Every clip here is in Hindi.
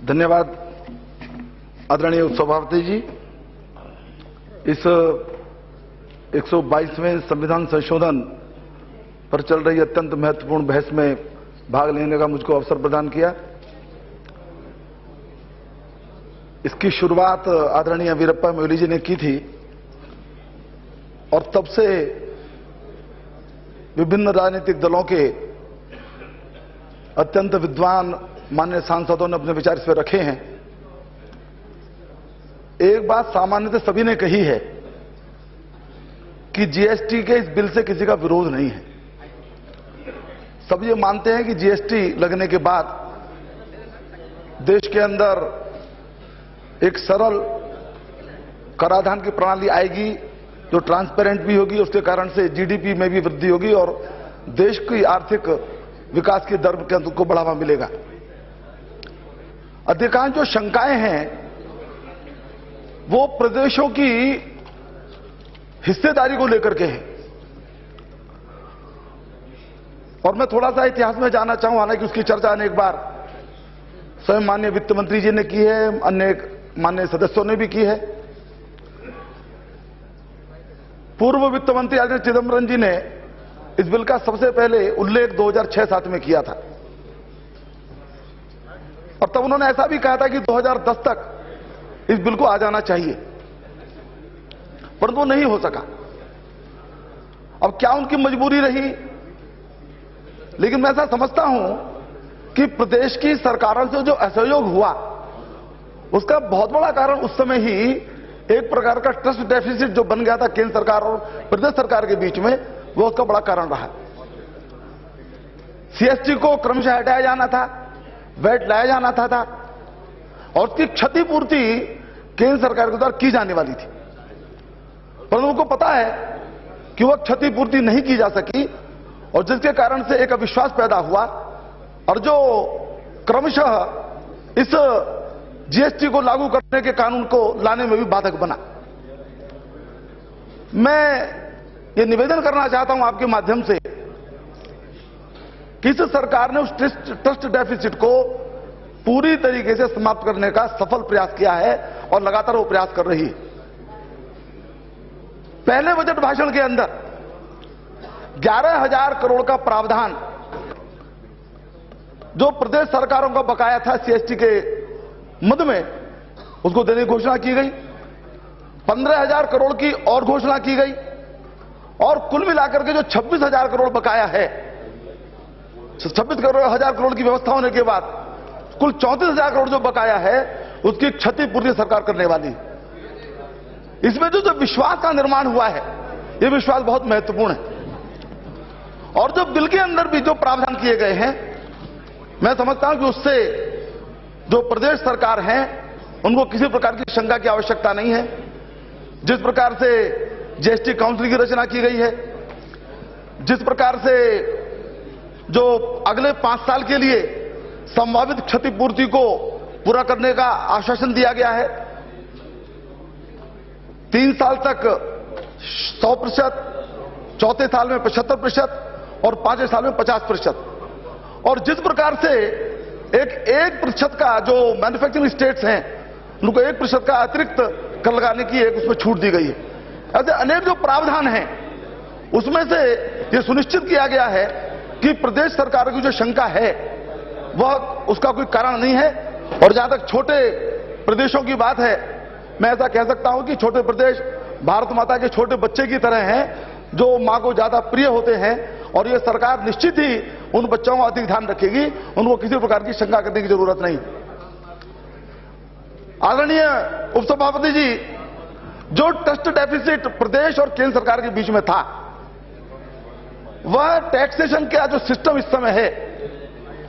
धन्यवाद आदरणीय उपसभापति जी। इस 122वें संविधान संशोधन पर चल रही अत्यंत महत्वपूर्ण बहस में भाग लेने का मुझको अवसर प्रदान किया। इसकी शुरुआत आदरणीय वीरप्पा मोइली जी ने की थी और तब से विभिन्न राजनीतिक दलों के अत्यंत विद्वान माननीय सांसदों ने अपने विचार इस पर रखे हैं। एक बात सामान्यतः सभी ने कही है कि जीएसटी के इस बिल से किसी का विरोध नहीं है। सब ये मानते हैं कि जीएसटी लगने के बाद देश के अंदर एक सरल कराधान की प्रणाली आएगी जो ट्रांसपेरेंट भी होगी, उसके कारण से जीडीपी में भी वृद्धि होगी और देश की आर्थिक विकास की दर को बढ़ावा मिलेगा। अधिकांश जो शंकाएं हैं वो प्रदेशों की हिस्सेदारी को लेकर के हैं और मैं थोड़ा सा इतिहास में जाना चाहूं, हालांकि उसकी चर्चा अनेक बार स्वयं माननीय वित्त मंत्री जी ने की है, अन्य माननीय सदस्यों ने भी की है। पूर्व वित्त मंत्री आदरणीय चिदंबरम जी ने इस बिल का सबसे पहले उल्लेख 2006-07 में किया था और तब उन्होंने ऐसा भी कहा था कि 2010 तक इस बिल को आ जाना चाहिए, परंतु वो नहीं हो सका। अब क्या उनकी मजबूरी रही, लेकिन मैं ऐसा समझता हूं कि प्रदेश की सरकारों से जो असहयोग हुआ उसका बहुत बड़ा कारण उस समय ही एक प्रकार का ट्रस्ट डेफिसिट जो बन गया था केंद्र सरकार और प्रदेश सरकार के बीच में, वो उसका बड़ा कारण रहा। सीएसटी को क्रमशः हटाया जाना था, वैट लाया जाना था और उसकी क्षतिपूर्ति केंद्र सरकार के द्वारा की जाने वाली थी, परंतु उनको पता है कि वह क्षतिपूर्ति नहीं की जा सकी और जिसके कारण से एक अविश्वास पैदा हुआ और जो क्रमशः इस जीएसटी को लागू करने के कानून को लाने में भी बाधक बना। मैं ये निवेदन करना चाहता हूं आपके माध्यम से कि इस सरकार ने उस ट्रस्ट डेफिसिट को पूरी तरीके से समाप्त करने का सफल प्रयास किया है और लगातार वो प्रयास कर रही है। पहले बजट भाषण के अंदर 11,000 करोड़ का प्रावधान जो प्रदेश सरकारों का बकाया था सीएसटी के मद में, उसको देने की घोषणा की गई। 15,000 करोड़ की और घोषणा की गई और कुल मिलाकर के जो 26,000 करोड़ बकाया है, 26,000 करोड़ की व्यवस्था होने के बाद कुल 34,000 करोड़ जो बकाया है उसकी क्षतिपूर्ति सरकार करने वाली। इसमें जो विश्वास का निर्माण हुआ है, यह विश्वास बहुत महत्वपूर्ण है और जो बिल के अंदर भी जो प्रावधान किए गए हैं, मैं समझता हूं कि उससे जो प्रदेश सरकार हैं उनको किसी प्रकार की शंका की आवश्यकता नहीं है। जिस प्रकार से जीएसटी काउंसिल की रचना की गई है, जिस प्रकार से जो अगले 5 साल के लिए संभावित क्षतिपूर्ति को पूरा करने का आश्वासन दिया गया है, 3 साल तक 100%, चौथे साल में 75% और 5वें साल में 50%, और जिस प्रकार से 1% का जो मैन्युफैक्चरिंग स्टेट्स हैं उनको 1% का अतिरिक्त कर लगाने की एक उसमें छूट दी गई है। ऐसे अनेक जो प्रावधान हैं उसमें से यह सुनिश्चित किया गया है कि प्रदेश सरकार की जो शंका है वह उसका कोई कारण नहीं है। और जहां तक छोटे प्रदेशों की बात है, मैं ऐसा कह सकता हूं कि छोटे प्रदेश भारत माता के छोटे बच्चे की तरह हैं जो मां को ज्यादा प्रिय होते हैं और यह सरकार निश्चित ही उन बच्चों का अधिक ध्यान रखेगी, उनको किसी प्रकार की शंका करने की जरूरत नहीं। आदरणीय उपसभापति जी, जो ट्रस्ट डेफिसिट प्रदेश और केंद्र सरकार के बीच में था, वह टैक्सेशन का जो सिस्टम इस समय है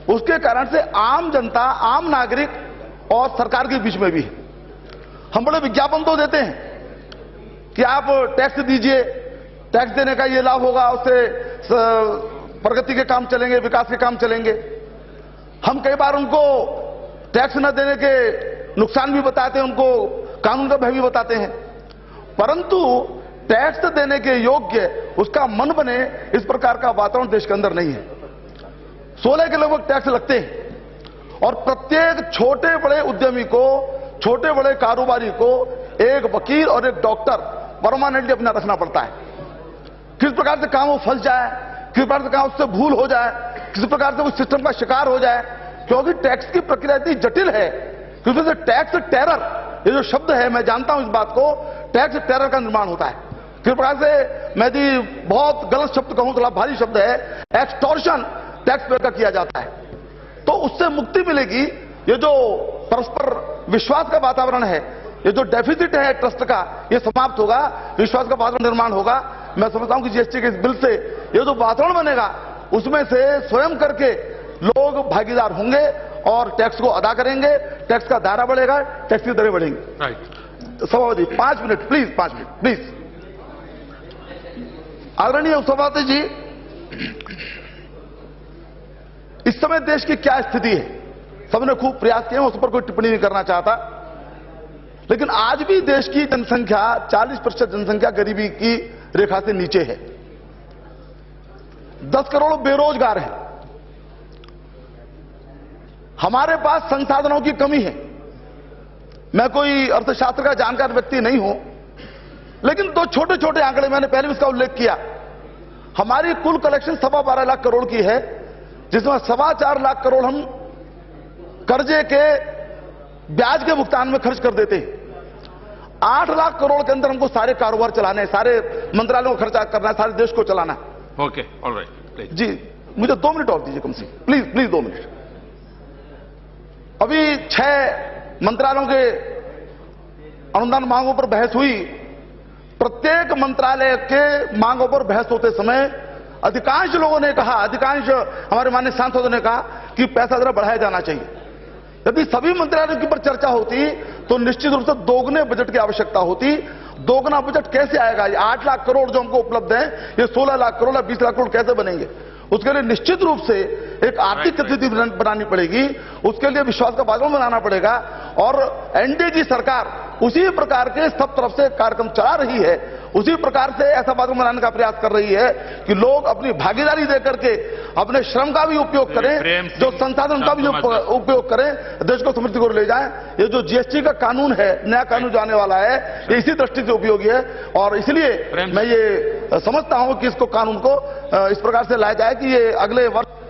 उसके कारण से आम जनता, आम नागरिक और सरकार के बीच में भी हम बड़े विज्ञापन तो देते हैं कि आप टैक्स दीजिए, टैक्स देने का ये लाभ होगा, उससे प्रगति के काम चलेंगे, विकास के काम चलेंगे। हम कई बार उनको टैक्स न देने के नुकसान भी बताते हैं, उनको कानून का भय भी बताते हैं, परंतु टैक्स देने के योग्य उसका मन बने इस प्रकार का वातावरण देश के अंदर नहीं है। 16 के लगभग टैक्स लगते हैं और प्रत्येक छोटे बड़े उद्यमी को, छोटे बड़े कारोबारी को एक वकील और एक डॉक्टर परमानेंटली अपना रखना पड़ता है। किस प्रकार से काम वो फंस जाए, किस प्रकार से काम उससे भूल हो जाए, किस प्रकार से उस सिस्टम का शिकार हो जाए, क्योंकि टैक्स की प्रक्रिया इतनी जटिल है कि उसमें से टैक्स टेरर, ये जो शब्द है, मैं जानता हूं इस बात को, टैक्स टेरर का निर्माण होता है। किस प्रकार से, मैं यदि बहुत गलत शब्द कहूं, थोड़ा भारी शब्द है, एक्सटॉर्शन टैक्स पेयर का किया जाता है। तो उससे मुक्ति मिलेगी। ये जो परस्पर विश्वास का वातावरण है, ये जो डेफिसिट है ट्रस्ट का, ये समाप्त होगा, विश्वास का वातावरण निर्माण होगा। मैं समझता हूं कि जीएसटी के इस बिल से ये जो वातावरण बनेगा, उसमें से स्वयं करके लोग भागीदार होंगे और टैक्स को अदा करेंगे, टैक्स का दायरा बढ़ेगा, टैक्स की दरें बढ़ेंगी। राइट। सभापति 5 मिनट प्लीज, 5 मिनट प्लीज। आदरणीय सभापति जी, इस समय देश की क्या स्थिति है, सबने खूब प्रयास किए, मैं उस पर कोई टिप्पणी नहीं करना चाहता, लेकिन आज भी देश की जनसंख्या 40% जनसंख्या गरीबी की रेखा से नीचे है। 10 करोड़ बेरोजगार हैं। हमारे पास संसाधनों की कमी है। मैं कोई अर्थशास्त्र का जानकार व्यक्ति नहीं हूं, लेकिन दो छोटे छोटे आंकड़े, मैंने पहले भी इसका उल्लेख किया। हमारी कुल कलेक्शन 12.25 लाख करोड़ की है, जिसमें 4.25 लाख करोड़ हम कर्जे के ब्याज के भुगतान में खर्च कर देते हैं। 8 लाख करोड़ के अंदर हमको सारे कारोबार चलाने हैं, सारे मंत्रालयों को खर्चा करना है, सारे देश को चलाना है। Okay, alright, please. जी, मुझे 2 मिनट और दीजिए कम से कम, प्लीज प्लीज 2 मिनट। अभी 6 मंत्रालयों के अनुदान मांगों पर बहस हुई। प्रत्येक मंत्रालय के मांगों पर बहस होते समय अधिकांश लोगों ने कहा, अधिकांश हमारे माननीय सांसदों ने कहा कि पैसा जरा बढ़ाया जाना चाहिए। यदि सभी मंत्रालयों के ऊपर चर्चा होती तो निश्चित रूप से दोगुने बजट की आवश्यकता होती। दोगुना बजट कैसे आएगा? ये 8 लाख करोड़ जो हमको उपलब्ध है, ये 16 लाख करोड़ या 20 लाख करोड़ कैसे बनेंगे? उसके लिए निश्चित रूप से एक आर्थिक गतिविधि बनानी पड़ेगी, उसके लिए विश्वास का वातावरण बनाना पड़ेगा। और एनडीए की सरकार उसी प्रकार के सब तरफ से कार्यक्रम चला रही है, उसी प्रकार से ऐसा वातावरण बनाने का प्रयास कर रही है कि लोग अपनी भागीदारी देकर के अपने श्रम का भी उपयोग करें, जो संसाधन का भी उपयोग करें, देश को समृद्धि को ले जाएं। ये जो जीएसटी का कानून है, नया कानून जो आने वाला है, ये इसी दृष्टि से उपयोगी है। और इसलिए मैं ये समझता हूं कि इसको कानून को इस प्रकार से लाया जाए कि ये अगले वर्ष